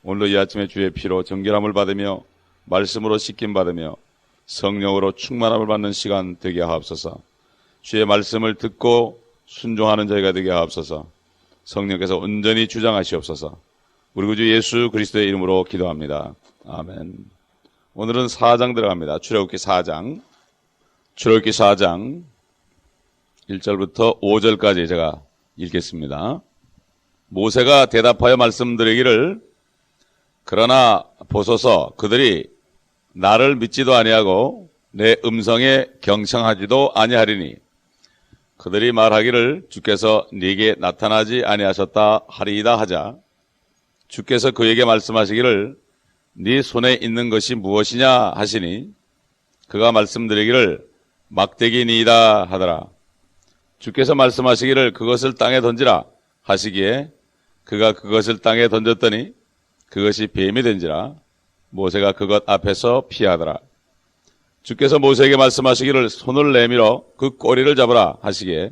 오늘도 이 아침에 주의 피로 정결함을 받으며 말씀으로 씻김 받으며 성령으로 충만함을 받는 시간 되게 하옵소서. 주의 말씀을 듣고 순종하는 저희가 되게 하옵소서. 성령께서 온전히 주장하시옵소서. 우리 구주 예수 그리스도의 이름으로 기도합니다. 아멘. 오늘은 4장 들어갑니다. 출애굽기 4장. 출애굽기 4장 1절부터 5절까지 제가 읽겠습니다. 모세가 대답하여 말씀드리기를 그러나 보소서 그들이 나를 믿지도 아니하고 내 음성에 경청하지도 아니하리니 그들이 말하기를 주께서 네게 나타나지 아니하셨다 하리이다 하자 주께서 그에게 말씀하시기를 네 손에 있는 것이 무엇이냐 하시니 그가 말씀드리기를 막대기니이다 하더라. 주께서 말씀하시기를 그것을 땅에 던지라 하시기에 그가 그것을 땅에 던졌더니 그것이 뱀이 된지라 모세가 그것 앞에서 피하더라. 주께서 모세에게 말씀하시기를 손을 내밀어 그 꼬리를 잡으라 하시기에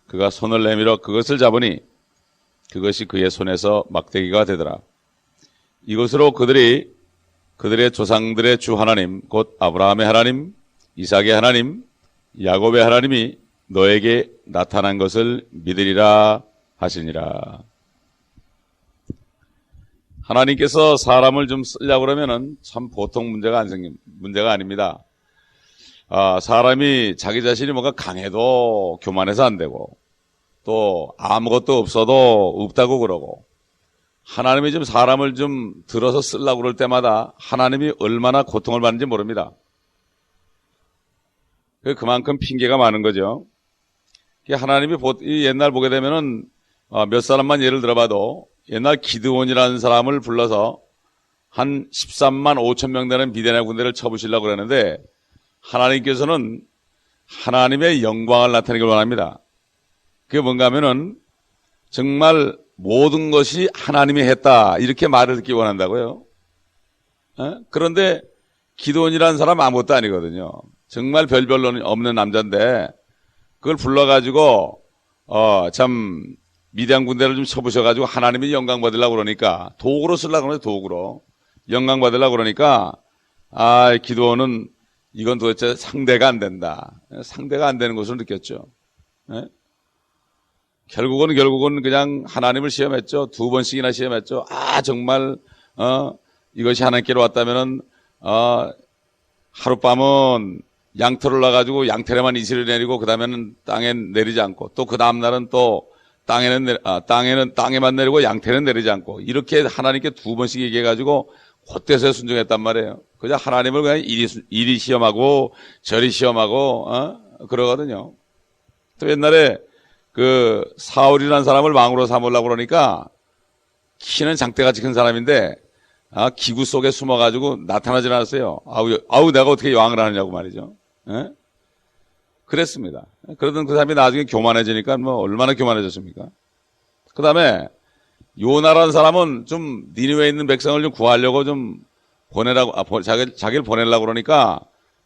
그가 손을 내밀어 그것을 잡으니 그것이 그의 손에서 막대기가 되더라. 이것으로 그들이 그들의 조상들의 주 하나님 곧 아브라함의 하나님, 이삭의 하나님, 야곱의 하나님이 너에게 나타난 것을 믿으리라 하시니라. 하나님께서 사람을 좀 쓰려고 그러면은 참 보통 문제가 아닙니다. 사람이 자기 자신이 뭔가 강해도 교만해서 안 되고 또 아무것도 없어도 없다고 그러고 하나님이 좀 사람을 좀 들어서 쓰려고 그럴 때마다 하나님이 얼마나 고통을 받는지 모릅니다. 그만큼 핑계가 많은 거죠. 하나님이 옛날 보게 되면은 몇 사람만 예를 들어봐도 옛날 기드온이라는 사람을 불러서 한 13만 5천 명 되는 미디안 군대를 쳐부시려고 그러는데 하나님께서는 하나님의 영광을 나타내길 원합니다. 그게 뭔가 하면은 정말 모든 것이 하나님이 했다 이렇게 말을 듣기 원한다고요. 그런데 기드온이라는 사람 아무것도 아니거든요. 정말 별별로 없는 남자인데 그걸 불러가지고 참 미디안 군대를 좀 쳐부셔가지고 하나님이 영광 받으려고 그러니까 도구로 쓰려고 그러는데 도구로 영광 받으려고 그러니까 기드온은 이건 도대체 상대가 안 된다. 상대가 안 되는 것을 느꼈죠. 결국은 그냥 하나님을 시험했죠. 2번씩이나 시험했죠. 정말 이것이 하나님께로 왔다면은 하룻밤은 양털을 놔가지고 양털에만 이슬을 내리고 그 다음에는 땅에 내리지 않고 또 그 다음 날은 또 땅에만 내리고 양털에는 내리지 않고 이렇게 하나님께 2번씩 얘기해가지고 그때서야 순종했단 말이에요. 그냥 하나님을 그냥 이리 시험하고 저리 시험하고 그러거든요. 또 옛날에 그 사울이라는 사람을 왕으로 삼으려고 그러니까 키는 장대같이 큰 사람인데 기구 속에 숨어가지고 나타나질 않았어요. 내가 어떻게 왕을 하느냐고 말이죠. 그랬습니다. 그러던 그 사람이 나중에 교만해지니까 뭐 얼마나 교만해졌습니까? 그 다음에 요나라는 사람은 좀 니느웨에 있는 백성을 좀 구하려고 좀 자기를 보내려고 그러니까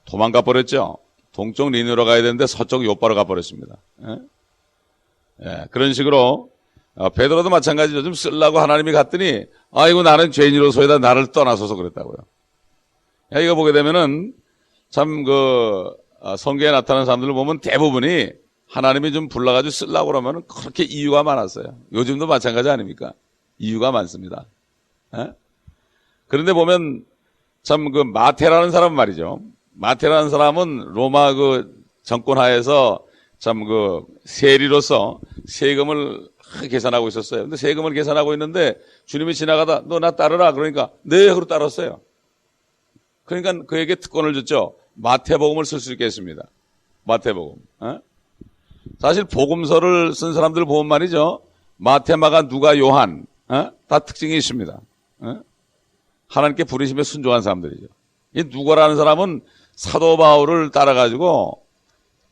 도망가 버렸죠. 동쪽 니느웨로 가야 되는데 서쪽 요바로 가버렸습니다. 그런 식으로 베드로도 마찬가지죠. 좀 쓰려고 하나님이 갔더니 이거 나는 죄인으로서이다 나를 떠나서서 그랬다고요. 이거 보게 되면은 참 성경에 나타나는 사람들을 보면 대부분이 하나님이 좀 불러가지고 쓰려고 그러면 그렇게 이유가 많았어요. 요즘도 마찬가지 아닙니까? 이유가 많습니다. 그런데 보면 참 마태라는 사람 말이죠. 마태라는 사람은 로마 정권 하에서 참 세리로서 세금을 계산하고 있었어요. 근데 세금을 계산하고 있는데 주님이 지나가다 너 나 따르라 그러니까 네 하고 따랐어요. 그러니까 그에게 특권을 줬죠. 마태복음을 쓸 수 있게 했습니다. 마태복음. 사실 복음서를 쓴 사람들 보면 말이죠. 마태, 마가, 누가, 요한 다 특징이 있습니다. 하나님께 부르심에 순종한 사람들이죠. 이 누가라는 사람은 사도 바울을 따라가지고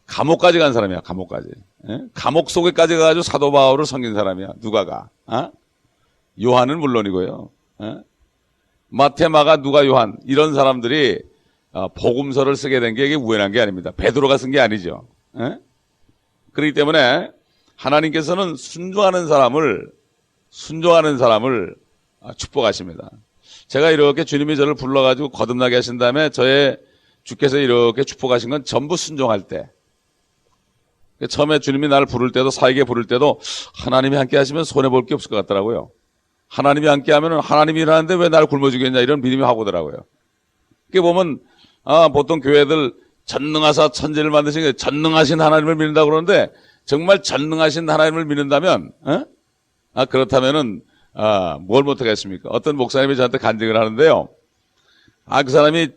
감옥까지 간 사람이야. 감옥까지. 감옥 속에까지 가가지고 사도 바울을 섬긴 사람이야. 누가가. 요한은 물론이고요. 마태, 마가, 누가, 요한 이런 사람들이 복음서를 쓰게 된 게 이게 우연한 게 아닙니다. 베드로가 쓴 게 아니죠. 그렇기 때문에 하나님께서는 순종하는 사람을 축복하십니다. 제가 이렇게 주님이 저를 불러가지고 거듭나게 하신 다음에 주께서 이렇게 축복하신 건 전부 순종할 때. 처음에 주님이 나를 부를 때도, 사에게 부를 때도 하나님이 함께 하시면 손해볼 게 없을 것 같더라고요. 하나님이 함께 하면 하나님이 일하는데 왜 나를 굶어주겠냐 이런 믿음이 하고 오더라고요. 그게 보면 보통 교회들 전능하사 천지를 만드신 게 전능하신 하나님을 믿는다고 그러는데 정말 전능하신 하나님을 믿는다면 그렇다면은 뭘 못하겠습니까? 어떤 목사님이 저한테 간증을 하는데요. 그 사람이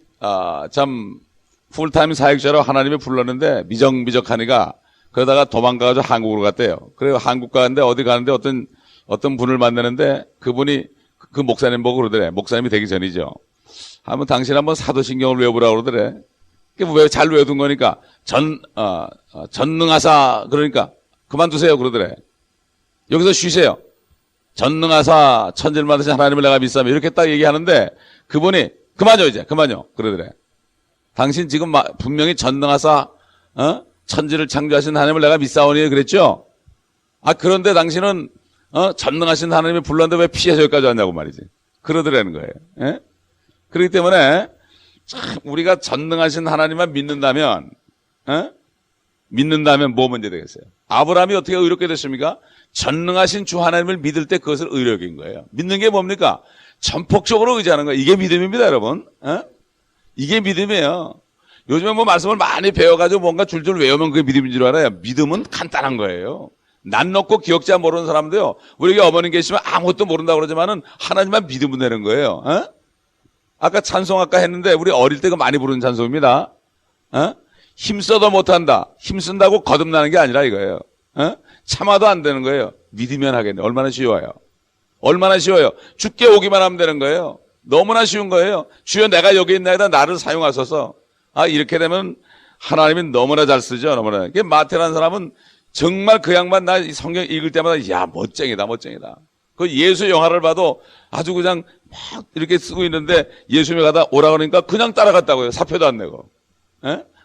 참 풀타임 사역자로 하나님이 불렀는데 미적미적하니까 그러다가 도망가가지고 한국으로 갔대요. 그래서 한국 가는데 어디 가는데 어떤 분을 만나는데 그분이 그 목사님 보고 그러더래. 목사님이 되기 전이죠. 당신 한번 사도신경을 외워보라고 그러더래. 왜 잘 외워둔 거니까 전능하사 그러니까 그만두세요 그러더래. 여기서 쉬세요. 전능하사 천지를 만드신 하나님을 내가 믿사며 이렇게 딱 얘기하는데 그분이 그만요 이제 그만요 그러더래. 당신 지금 분명히 전능하사 천지를 창조하신 하나님을 내가 믿사오니 그랬죠. 그런데 당신은 전능하신 하나님이 불렀는데 왜 피해서 여기까지 왔냐고 말이지. 그러더라는 거예요. 예? 그렇기 때문에 참 우리가 전능하신 하나님만 믿는다면 뭐 문제 되겠어요? 아브라함이 어떻게 의롭게 됐습니까? 전능하신 주 하나님을 믿을 때 그것을 의롭게 인 거예요. 믿는 게 뭡니까? 전폭적으로 의지하는 거예요. 이게 믿음입니다, 여러분. 이게 믿음이에요. 요즘에 말씀을 많이 배워가지고 뭔가 줄줄 외우면 그게 믿음인 줄 알아요. 믿음은 간단한 거예요. 난 놓고 기억자 모르는 사람도요. 우리 게 어머님 계시면 아무것도 모른다고 그러지만은 하나님만 믿으면 되는 거예요. 아까 찬송 아까 했는데 우리 어릴 때 그 많이 부르는 찬송입니다. 힘써도 못한다. 힘쓴다고 거듭나는 게 아니라 이거예요. 참아도 안 되는 거예요. 믿으면 하겠네. 얼마나 쉬워요. 얼마나 쉬워요. 죽게 오기만 하면 되는 거예요. 너무나 쉬운 거예요. 주여 내가 여기 있나이다 나를 사용하소서. 이렇게 되면 하나님이 너무나 잘 쓰죠. 너무나. 마태라는 사람은 정말 그 양반 나 성경 읽을 때마다 야 멋쟁이다. 그 예수 영화를 봐도 아주 그냥 막 이렇게 쓰고 있는데 예수님이 가다 오라 그러니까 그냥 따라갔다고요. 사표도 안 내고.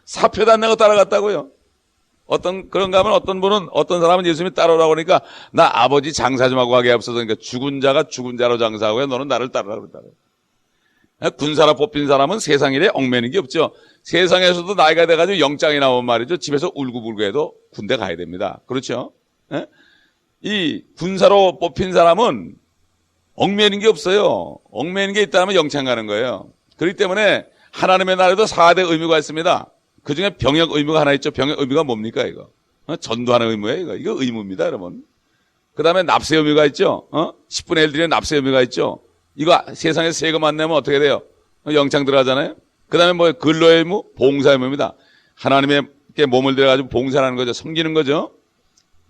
사표도 안 내고 따라갔다고요. 그런가 하면 어떤 사람은 예수님이 따라오라고 그러니까 나 아버지 장사 좀 하고 가게 없어서 그러니까 죽은 자가 죽은 자로 장사하고요. 너는 나를 따르라 그랬다고요. 군사로 뽑힌 사람은 세상 일에 얽매이는 게 없죠. 세상에서도 나이가 돼가지고 영장이 나오면 말이죠. 집에서 울고불고 해도 군대 가야 됩니다. 그렇죠? 이 군사로 뽑힌 사람은 얽매이는 게 없어요. 얽매이는 게 있다면 영창 가는 거예요. 그렇기 때문에 하나님의 나라에도 4대 의무가 있습니다. 그 중에 병역 의무가 하나 있죠. 병역 의무가 뭡니까, 이거? 전도하는 의무예요, 이거. 이거 의무입니다, 여러분. 그 다음에 납세 의무가 있죠. 10분의 1 드리는 납세 의무가 있죠. 이거 세상에 세금 안 내면 어떻게 돼요? 영창 들어가잖아요. 그 다음에 근로의 의무? 봉사 의무입니다. 하나님께 몸을 들여가지고 봉사하는 거죠. 섬기는 거죠.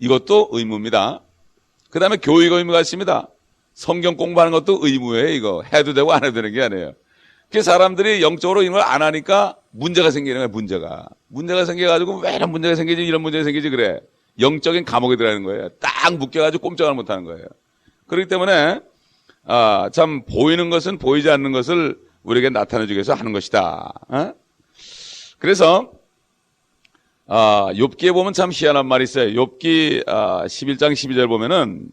이것도 의무입니다. 그 다음에 교육 의무가 있습니다. 성경 공부하는 것도 의무예요, 이거. 해도 되고 안 해도 되는 게 아니에요. 그 사람들이 영적으로 이런 걸 안 하니까 문제가 생기는 거예요, 문제가 생겨가지고 왜 이런 문제가 생기지, 이런 문제가 생기지, 그래. 영적인 감옥에 들어가는 거예요. 딱 묶여가지고 꼼짝을 못 하는 거예요. 그렇기 때문에, 참, 보이는 것은 보이지 않는 것을 우리에게 나타내주기 위해서 하는 것이다. 그래서, 욥기에 보면 참 희한한 말이 있어요. 욥기 11장 12절 보면은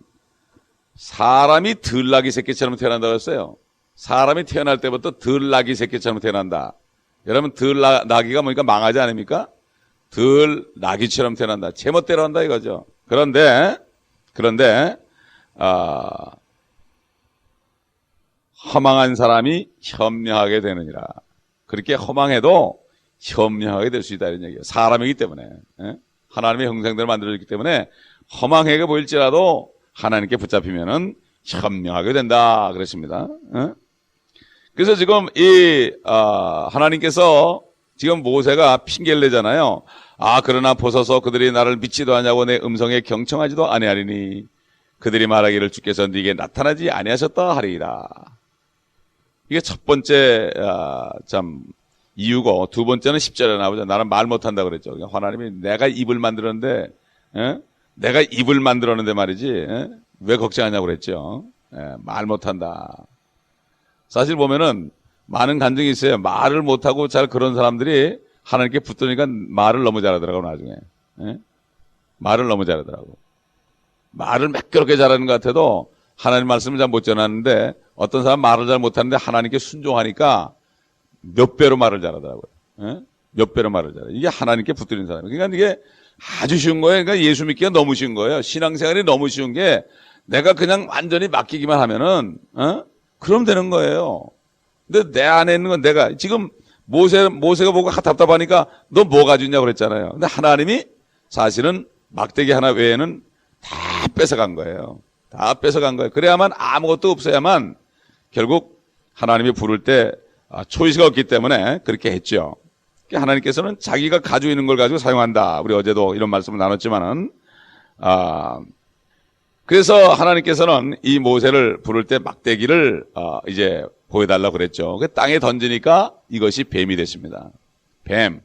사람이 들나귀 새끼처럼 태어난다고 했어요. 사람이 태어날 때부터 들나귀 새끼처럼 태어난다. 여러분 들나귀가 뭐니까 망하지 않습니까? 들나귀처럼 태어난다. 제멋대로 한다 이거죠. 그런데 허망한 사람이 현명하게 되느니라. 그렇게 허망해도 현명하게 될 수 있다 이런 얘기예요. 사람이기 때문에 하나님의 형상대로 만들어졌기 때문에 허망하게 보일지라도 하나님께 붙잡히면은 현명하게 된다 그랬습니다. 그래서 지금 하나님께서 지금 모세가 핑계를 내잖아요. 그러나 보소서 그들이 나를 믿지도 않냐고 내 음성에 경청하지도 아니하리니 그들이 말하기를 주께서 네게 나타나지 아니하셨다 하리이다. 이게 첫 번째 참 이유고 두 번째는 10절에 나오죠. 나는 말 못한다 그랬죠. 하나님이 내가 입을 만들었는데 말이지 왜 걱정하냐고 그랬죠. 말 못한다. 사실 보면은 많은 간증이 있어요. 말을 못하고 잘 그런 사람들이 하나님께 붙으니까 말을 너무 잘하더라고 나중에. 말을 너무 잘하더라고. 말을 매끄럽게 잘하는 것 같아도 하나님 말씀을 잘 못 전하는데 어떤 사람 말을 잘 못하는데 하나님께 순종하니까 몇 배로 말을 잘하더라고요. 예? 몇 배로 말을 잘해요. 이게 하나님께 붙들린 사람이에요. 그러니까 이게 아주 쉬운 거예요. 그러니까 예수 믿기가 너무 쉬운 거예요. 신앙생활이 너무 쉬운 게 내가 그냥 완전히 맡기기만 하면은 그럼 되는 거예요. 근데 내 안에 있는 건 내가 지금 모세가 보고 답답하니까 너 뭐 가지고 있냐고 그랬잖아요. 근데 하나님이 사실은 막대기 하나 외에는 다 뺏어간 거예요. 다 뺏어간 거예요. 그래야만 아무것도 없어야만 결국 하나님이 부를 때 초이스가 없기 때문에 그렇게 했죠. 하나님께서는 자기가 가지고 있는 걸 가지고 사용한다. 우리 어제도 이런 말씀을 나눴지만은 그래서 하나님께서는 이 모세를 부를 때 막대기를 이제 보여달라고 그랬죠. 땅에 던지니까 이것이 뱀이 됐습니다. 뱀이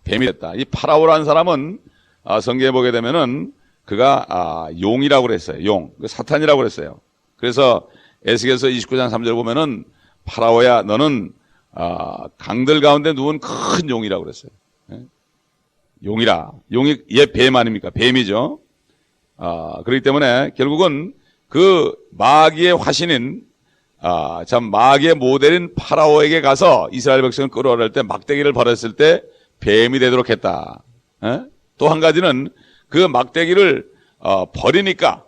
됐다. 이 파라오라는 사람은 성경에 보게 되면은 그가 용이라고 그랬어요. 용, 사탄이라고 그랬어요. 그래서 에스겔서 29장 3절 보면은 파라오야 너는 강들 가운데 누운 큰 용이라고 그랬어요. 용이라. 용이 얘 뱀 아닙니까? 뱀이죠. 그렇기 때문에 결국은 그 마귀의 화신인 참 마귀의 모델인 파라오에게 가서 이스라엘 백성을 끌어올릴 때 막대기를 버렸을 때 뱀이 되도록 했다. 또 한 가지는 그 막대기를 버리니까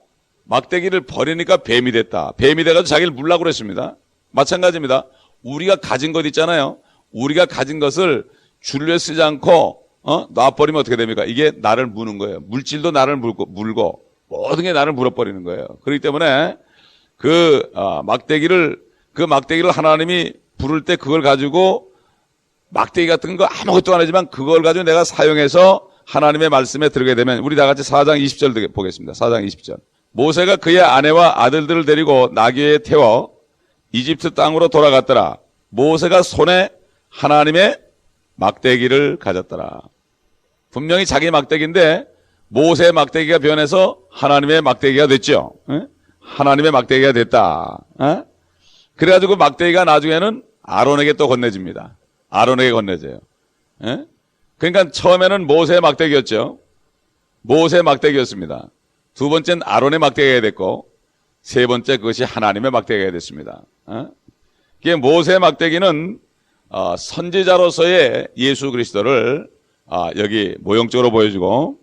뱀이 됐다. 뱀이 돼가지고 자기를 물라고 그랬습니다. 마찬가지입니다. 우리가 가진 것 있잖아요. 우리가 가진 것을 줄에 쓰지 않고 놔버리면 어떻게 됩니까? 이게 나를 무는 거예요. 물질도 나를 물고 모든 게 나를 물어버리는 거예요. 그렇기 때문에 그 막대기를 하나님이 부를 때 그걸 가지고 막대기 같은 거 아무것도 안 하지만 그걸 가지고 내가 사용해서 하나님의 말씀에 들게 되면 우리 다 같이 4장 20절 보겠습니다. 4장 20절. 모세가 그의 아내와 아들들을 데리고 나귀에 태워 이집트 땅으로 돌아갔더라. 모세가 손에 하나님의 막대기를 가졌더라. 분명히 자기 막대기인데 모세의 막대기가 변해서 하나님의 막대기가 됐죠. 하나님의 막대기가 됐다. 그래가지고 막대기가 나중에는 아론에게 또 건네집니다. 아론에게 건네져요. 그러니까 처음에는 모세의 막대기였죠. 모세의 막대기였습니다. 두 번째는 아론의 막대기가 됐고 세 번째 그것이 하나님의 막대기가 됐습니다. 모세의 막대기는 선지자로서의 예수 그리스도를 여기 모형적으로 보여주고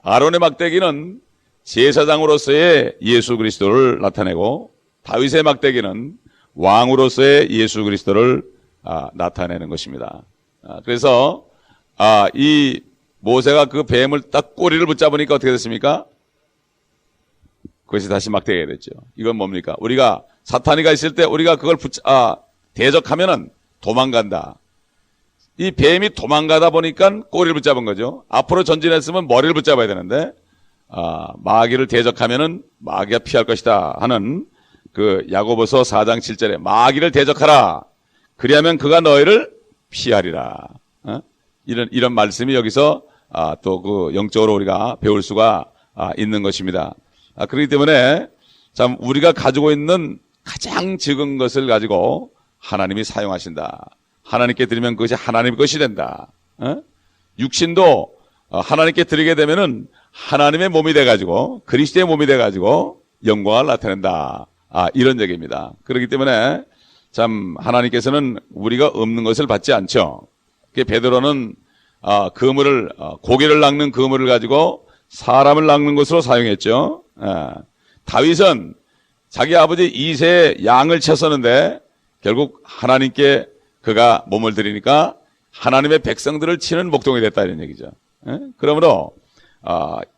아론의 막대기는 제사장으로서의 예수 그리스도를 나타내고 다윗의 막대기는 왕으로서의 예수 그리스도를 나타내는 것입니다. 그래서 이 모세가 그 뱀을 딱 꼬리를 붙잡으니까 어떻게 됐습니까? 그것이 다시 막대기가 됐죠. 이건 뭡니까? 우리가 사탄이가 있을 때 우리가 그걸 대적하면은 도망간다. 이 뱀이 도망가다 보니까 꼬리를 붙잡은 거죠. 앞으로 전진했으면 머리를 붙잡아야 되는데 마귀를 대적하면은 마귀가 피할 것이다 하는 그 야고보서 4장 7절에 마귀를 대적하라. 그리하면 그가 너희를 피하리라. 이런 말씀이 여기서 또 그 영적으로 우리가 배울 수가 있는 것입니다. 그렇기 때문에 참 우리가 가지고 있는 가장 적은 것을 가지고 하나님이 사용하신다. 하나님께 드리면 그것이 하나님의 것이 된다. 육신도 하나님께 드리게 되면은 하나님의 몸이 돼가지고 그리스도의 몸이 돼가지고 영광을 나타낸다. 이런 얘기입니다. 그렇기 때문에 참 하나님께서는 우리가 없는 것을 받지 않죠. 베드로는 고기를 낚는 그물을 가지고 사람을 낚는 것으로 사용했죠. 다윗은 자기 아버지 이새의 양을 쳤었는데 결국 하나님께 그가 몸을 들이니까 하나님의 백성들을 치는 목동이 됐다 이런 얘기죠. 그러므로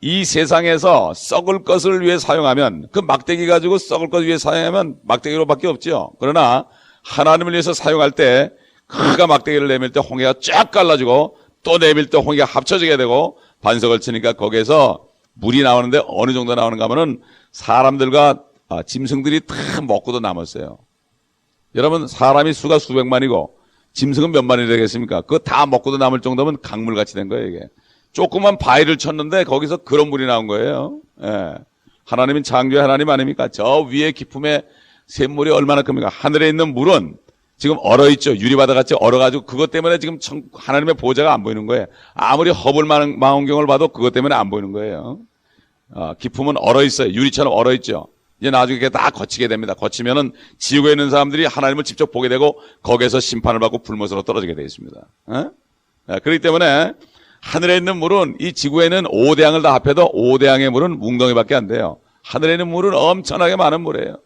이 세상에서 썩을 것을 위해 사용하면 그 막대기 가지고 썩을 것을 위해 사용하면 막대기로밖에 없죠. 그러나 하나님을 위해서 사용할 때 그가 막대기를 내밀 때 홍해가 쫙 갈라지고 또 내밀 때 홍해가 합쳐지게 되고 반석을 치니까 거기에서 물이 나오는데 어느 정도 나오는가 하면은 사람들과 짐승들이 다 먹고도 남았어요. 여러분 사람이 수가 수백만이고 짐승은 몇 마리 되겠습니까? 그거 다 먹고도 남을 정도면 강물같이 된 거예요 이게. 조그만 바위를 쳤는데 거기서 그런 물이 나온 거예요. 예. 하나님은 창조의 하나님 아닙니까? 저 위에 깊음에 샘물이 얼마나 큽니까? 하늘에 있는 물은 지금 얼어있죠. 유리바다같이 얼어가지고 그것 때문에 지금 하나님의 보좌가 안 보이는 거예요. 아무리 허블 망원경을 봐도 그것 때문에 안 보이는 거예요. 깊음은 얼어있어요. 유리처럼 얼어있죠. 이제 나중에 그게 다 거치게 됩니다. 거치면은 지구에 있는 사람들이 하나님을 직접 보게 되고 거기에서 심판을 받고 불못으로 떨어지게 되어 있습니다. 그렇기 때문에 하늘에 있는 물은 이 지구에 있는 5대양을 다 합해도 5대양의 물은 웅덩이밖에 안 돼요. 하늘에 있는 물은 엄청나게 많은 물이에요.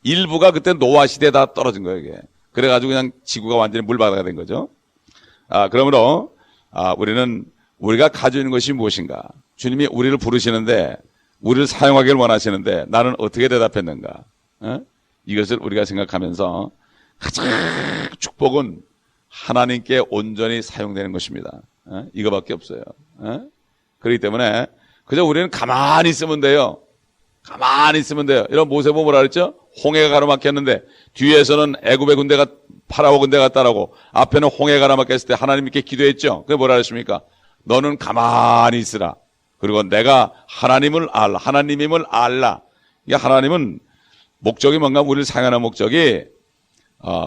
일부가 그때 노아 시대에 다 떨어진 거예요, 이게. 그래가지고 그냥 지구가 완전히 물바다가 된 거죠. 그러므로 우리는 우리가 가지고 있는 것이 무엇인가? 주님이 우리를 부르시는데 우리를 사용하기를 원하시는데 나는 어떻게 대답했는가? 이것을 우리가 생각하면서 가장 축복은 하나님께 온전히 사용되는 것입니다. 이거밖에 없어요. 그렇기 때문에 그저 우리는 가만히 있으면 돼요. 가만히 있으면 돼요. 이런 모세 보면 뭐라 그랬죠? 홍해가 가로막혔는데 뒤에서는 애굽의 군대가 파라오 군대가 따라오고 앞에는 홍해가 가로막혔을 때 하나님께 기도했죠. 그게 뭐라 그랬습니까? 너는 가만히 있으라. 그리고 내가 하나님을 알라. 하나님임을 알라. 이게 하나님은 목적이 뭔가 우리를 사용하는 목적이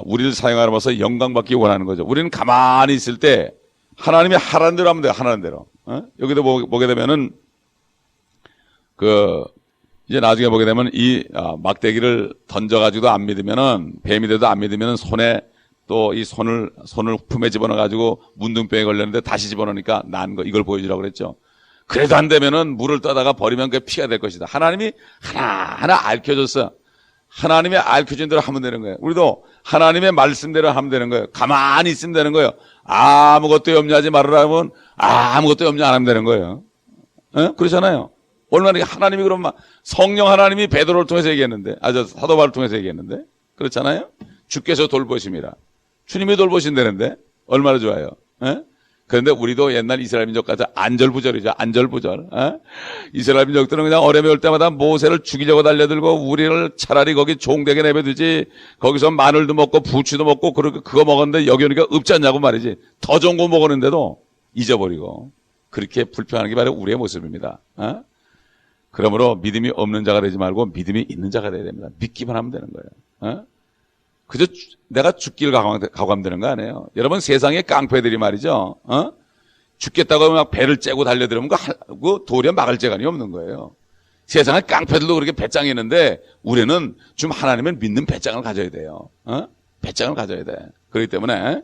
우리를 사용하면서 영광받기 원하는 거죠. 우리는 가만히 있을 때 하나님이 하라는 대로 하면 돼요. 하라는 대로. 여기도 보게 되면은 이제 나중에 보게 되면 이 막대기를 던져가지고도 안 믿으면은 뱀이 돼도 안 믿으면은 손에 또 이 손을 품에 집어넣어가지고 문둥병에 걸렸는데 다시 집어넣으니까 난 거 이걸 보여주라고 그랬죠. 그래도 안 되면은 물을 떠다가 버리면 그게 피가 될 것이다. 하나님이 하나하나 알려줬어. 하나님의 알려준 대로 하면 되는 거예요. 우리도 하나님의 말씀대로 하면 되는 거예요. 가만히 있으면 되는 거예요. 아무것도 염려하지 말으라 하면 아무것도 염려 안 하면 되는 거예요. 그렇잖아요. 얼마나 하나님이 그럼 성령 하나님이 베드로를 통해서 얘기했는데, 사도 바울을 통해서 얘기했는데, 그렇잖아요. 주께서 돌보심이라. 주님이 돌보신다는데 얼마나 좋아요. 그런데 우리도 옛날 이스라엘 민족 같아 안절부절이죠. 안절부절. 이스라엘 민족들은 그냥 어려움이 올 때마다 모세를 죽이려고 달려들고 우리를 차라리 거기 종되게 내버두지 거기서 마늘도 먹고 부추도 먹고 그거 먹었는데 여기 오니까 없지 않냐고 말이지. 더 좋은 거 먹었는데도 잊어버리고 그렇게 불평하는 게 바로 우리의 모습입니다. 그러므로 믿음이 없는 자가 되지 말고 믿음이 있는 자가 되어야 됩니다. 믿기만 하면 되는 거예요. 그저 내가 죽기를 각오하면 되는 거 아니에요. 여러분 세상의 깡패들이 말이죠. 죽겠다고 하면 막 배를 째고 달려들으면 그 도리어 막을 재간이 없는 거예요. 세상의 깡패들도 그렇게 배짱이 있는데 우리는 좀 하나님을 믿는 배짱을 가져야 돼요. 배짱을 가져야 돼. 그렇기 때문에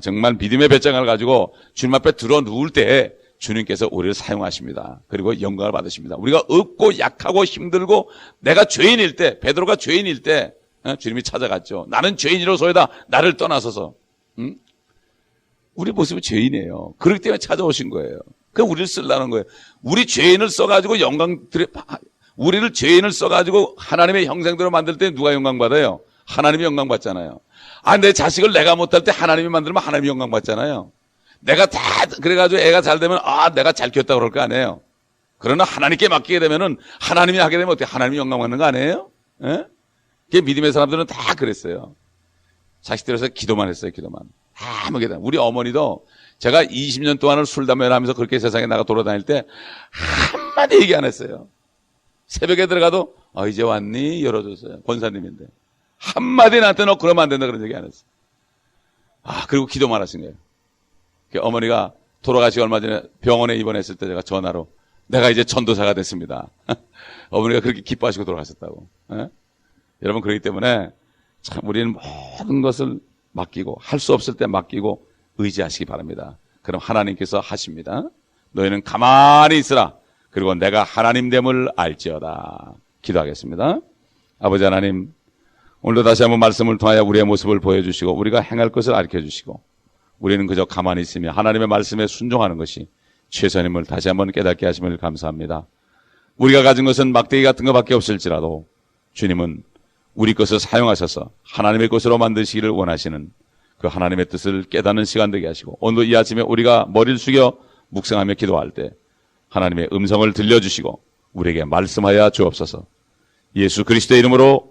정말 믿음의 배짱을 가지고 주님 앞에 들어 누울 때 주님께서 우리를 사용하십니다. 그리고 영광을 받으십니다. 우리가 없고 약하고 힘들고 내가 죄인일 때, 베드로가 죄인일 때 주님이 찾아갔죠. 나는 죄인이로소이다. 나를 떠나서서. 우리 모습이 죄인이에요. 그렇기 때문에 찾아오신 거예요. 그럼 우리를 쓰려는 거예요. 우리를 죄인을 써가지고 하나님의 형상대로 만들 때 누가 영광 받아요? 하나님이 영광 받잖아요. 내 자식을 내가 못할 때 하나님이 만들면 하나님이 영광 받잖아요. 내가 다 그래가지고 애가 잘 되면 내가 잘 키웠다 그럴 거 아니에요. 그러나 하나님께 맡기게 되면은 하나님이 하게 되면 어떻게 하나님이 영광 받는 거 아니에요? 그게 믿음의 사람들은 다 그랬어요. 자식들에서 기도만 했어요. 기도만. 아무게 다. 우리 어머니도 제가 20년 동안을 술 담배를 하면서 그렇게 세상에 나가 돌아다닐 때 한마디 얘기 안 했어요. 새벽에 들어가도 이제 왔니? 열어줬어요. 권사님인데 한마디 나한테 너 그러면 안 된다 그런 얘기 안 했어요. 그리고 기도만 하신 거예요. 어머니가 돌아가시고 얼마 전에 병원에 입원했을 때 제가 전화로 내가 이제 전도사가 됐습니다. 어머니가 그렇게 기뻐하시고 돌아가셨다고. 여러분 그렇기 때문에 참 우리는 모든 것을 맡기고 할 수 없을 때 맡기고 의지하시기 바랍니다. 그럼 하나님께서 하십니다. 너희는 가만히 있으라. 그리고 내가 하나님됨을 알지어다. 기도하겠습니다. 아버지 하나님, 오늘도 다시 한번 말씀을 통하여 우리의 모습을 보여주시고 우리가 행할 것을 알려주시고 우리는 그저 가만히 있으며 하나님의 말씀에 순종하는 것이 최선임을 다시 한번 깨닫게 하심을 감사합니다. 우리가 가진 것은 막대기 같은 것밖에 없을지라도 주님은 우리 것을 사용하셔서 하나님의 것으로 만드시기를 원하시는 그 하나님의 뜻을 깨닫는 시간 되게 하시고 오늘도 이 아침에 우리가 머리를 숙여 묵상하며 기도할 때 하나님의 음성을 들려주시고 우리에게 말씀하여 주옵소서. 예수 그리스도의 이름으로